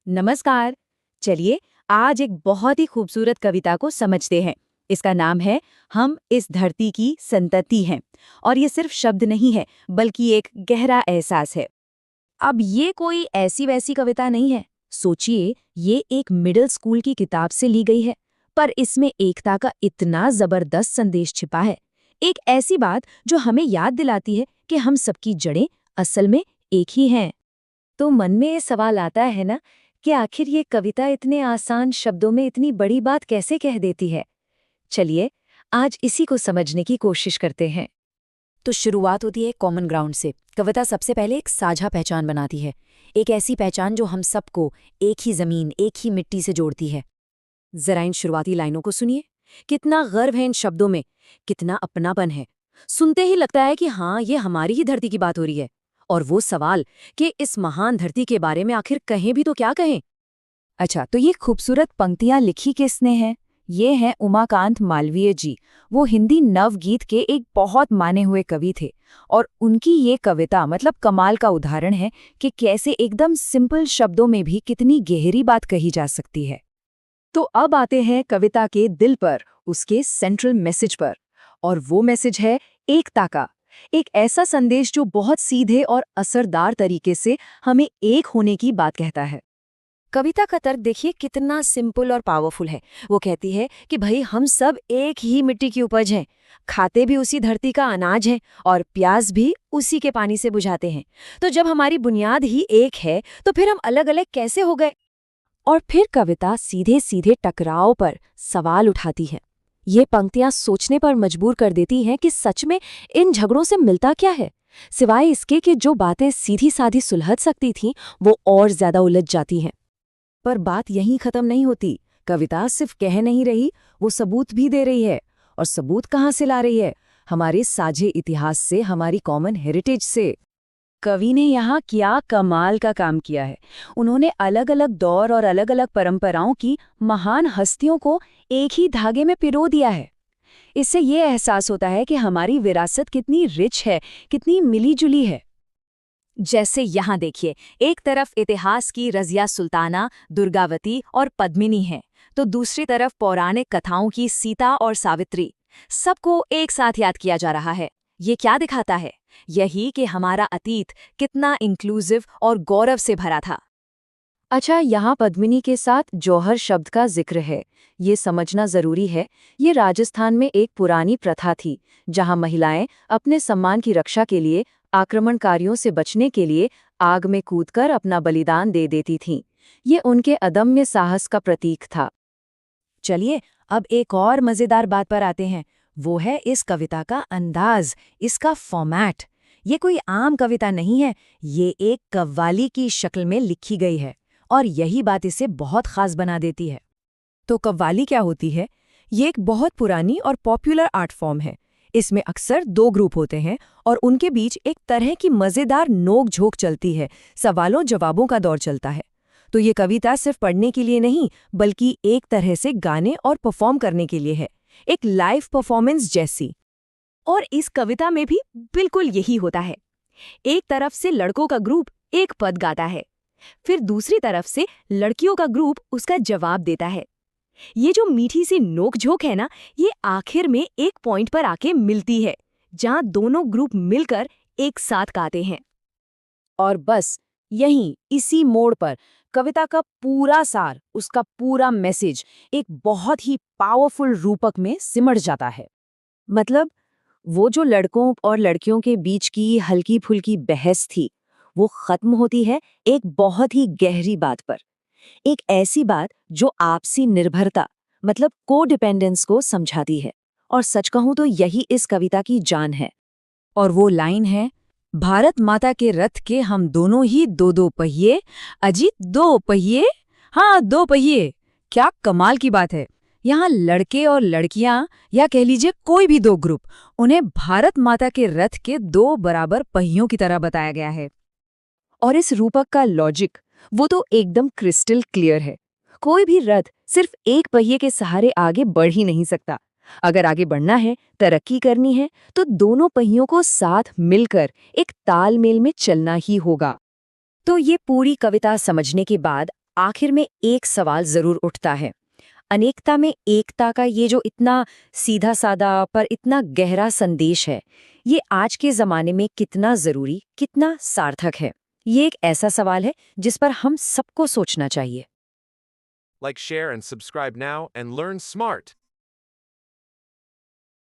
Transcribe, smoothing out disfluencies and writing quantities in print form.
नमस्कार। चलिए आज एक बहुत ही खूबसूरत कविता को समझते हैं। इसका नाम है हम इस धरती की संतति हैं। और ये सिर्फ शब्द नहीं है बल्कि एक गहरा एहसास है। अब ये कोई ऐसी वैसी कविता नहीं है। सोचिए, ये एक मिडिल स्कूल की किताब से ली गई है, पर इसमें एकता का इतना जबरदस्त संदेश छिपा है। एक ऐसी बात जो हमें याद दिलाती है कि हम सबकी जड़ें असल में एक ही हैं। तो मन में ये सवाल आता है ना कि आखिर ये कविता इतने आसान शब्दों में इतनी बड़ी बात कैसे कह देती है। चलिए आज इसी को समझने की कोशिश करते हैं। तो शुरुआत होती है कॉमन ग्राउंड से। कविता सबसे पहले एक साझा पहचान बनाती है, एक ऐसी पहचान जो हम सबको एक ही जमीन, एक ही मिट्टी से जोड़ती है। जरा इन शुरुआती लाइनों को सुनिए। कितना गर्व है इन शब्दों में, कितना अपनापन है। सुनते ही लगता है कि हाँ, ये हमारी ही धरती की बात हो रही है। और वो सवाल कि इस महान धरती के बारे में आखिर कहें भी तो क्या कहें। अच्छा, तो ये खूबसूरत पंक्तियां लिखी किसने हैं? ये हैं उमाकांत मालवीय जी। वो हिंदी नवगीत के एक बहुत माने हुए कवि थे। और उनकी ये कविता मतलब कमाल का उदाहरण है कि कैसे एकदम सिंपल शब्दों में भी कितनी गहरी बात कही जा सकती है। तो अब आते हैं कविता के दिल पर, उसके सेंट्रल मैसेज पर। और वो मैसेज है एकता का। एक ऐसा संदेश जो बहुत सीधे और असरदार तरीके से हमें एक होने की बात कहता है। कविता का तर्क देखिए कितना सिंपल और पावरफुल है। वो कहती है कि भाई हम सब एक ही मिट्टी की उपज हैं, खाते भी उसी धरती का अनाज हैं और प्यास भी उसी के पानी से बुझाते हैं। तो जब हमारी बुनियाद ही एक है तो फिर हम अलग अलग कैसे हो गए। और फिर कविता सीधे सीधे टकराव पर सवाल उठाती है। ये पंक्तियां सोचने पर मजबूर कर देती हैं कि सच में इन झगड़ों से मिलता क्या है। सिवाय इसके कि जो बातें सीधी साधी सुलझ सकती थीं वो और ज्यादा उलझ जाती हैं। पर बात यहीं खत्म नहीं होती। कविता सिर्फ कह नहीं रही, वो सबूत भी दे रही है। और सबूत कहाँ से ला रही है? हमारे साझे इतिहास से, हमारी कॉमन हेरिटेज से। कवि ने यहाँ क्या कमाल का काम किया है। उन्होंने अलग अलग दौर और अलग अलग परंपराओं की महान हस्तियों को एक ही धागे में पिरो दिया है। इससे ये एहसास होता है कि हमारी विरासत कितनी रिच है, कितनी मिली जुली है। जैसे यहाँ देखिए, एक तरफ इतिहास की रज़िया सुल्ताना, दुर्गावती और पद्मिनी है, तो दूसरी तरफ पौराणिक कथाओं की सीता और सावित्री। सबको एक साथ याद किया जा रहा है। ये क्या दिखाता है? यही कि हमारा अतीत कितना इंक्लूसिव और गौरव से भरा था। अच्छा, यहाँ पद्मिनी के साथ जौहर शब्द का जिक्र है। ये समझना जरूरी है। ये राजस्थान में एक पुरानी प्रथा थी, जहाँ महिलाएं अपने सम्मान की रक्षा के लिए, आक्रमणकारियों से बचने के लिए आग में कूदकर अपना बलिदान दे देती थीं। ये उनके अदम्य साहस का प्रतीक था। चलिए अब एक और मजेदार बात पर आते हैं। वो है इस कविता का अंदाज, इसका फॉर्मेट। ये कोई आम कविता नहीं है, ये एक कव्वाली की शक्ल में लिखी गई है। और यही बात इसे बहुत खास बना देती है। तो कव्वाली क्या होती है? ये एक बहुत पुरानी और पॉपुलर आर्ट फॉर्म है। इसमें अक्सर दो ग्रुप होते हैं और उनके बीच एक तरह की मजेदार नोक-झोंक चलती है, सवालों जवाबों का दौर चलता है। तो ये कविता सिर्फ पढ़ने के लिए नहीं, बल्कि एक तरह से गाने और परफॉर्म करने के लिए है, एक लाइव परफॉर्मेंस जैसी। और इस कविता में भी बिल्कुल यही होता है। एक तरफ से लड़कों का ग्रुप एक पद गाता है, फिर दूसरी तरफ से लड़कियों का ग्रुप उसका जवाब देता है। ये जो मीठी सी नोक-झोंक है ना, ये आखिर में एक पॉइंट पर आके मिलती है, जहां दोनों ग्रुप मिलकर एक साथ गाते हैं। और बस यहीं, इसी मोड़ पर कविता का पूरा सार, उसका पूरा मैसेज एक बहुत ही पावरफुल रूपक में सिमट जाता है। मतलब वो जो लड़कों और लड़कियों के बीच की हल्की फुल्की बहस थी, वो खत्म होती है एक बहुत ही गहरी बात पर। एक ऐसी बात जो आपसी निर्भरता मतलब कोडिपेंडेंस को समझाती है। और सच कहूं तो यही इस कविता की जान है। और वो लाइन है, भारत माता के रथ के हम दोनों ही दो दो पहिए, अजीत दो पहिए, हाँ दो पहिए। क्या कमाल की बात है। यहाँ लड़के और लड़कियां, या कह लीजिए कोई भी दो ग्रुप, उन्हें भारत माता के रथ के दो बराबर पहियों की तरह बताया गया है। और इस रूपक का लॉजिक, वो तो एकदम क्रिस्टल क्लियर है। कोई भी रथ सिर्फ एक पहिए के सहारे आगे बढ़ ही नहीं सकता। अगर आगे बढ़ना है, तरक्की करनी है, तो दोनों पहियों को साथ मिलकर एक तालमेल में चलना ही होगा। तो ये पूरी कविता समझने के बाद आखिर में एक सवाल जरूर उठता है, अनेकता में एकता का ये जो इतना सीधा सादा पर इतना गहरा संदेश है, ये आज के जमाने में कितना जरूरी, कितना सार्थक है? ये एक ऐसा सवाल है जिस पर हम सबको सोचना चाहिए। Like, share, and subscribe now and learn smart.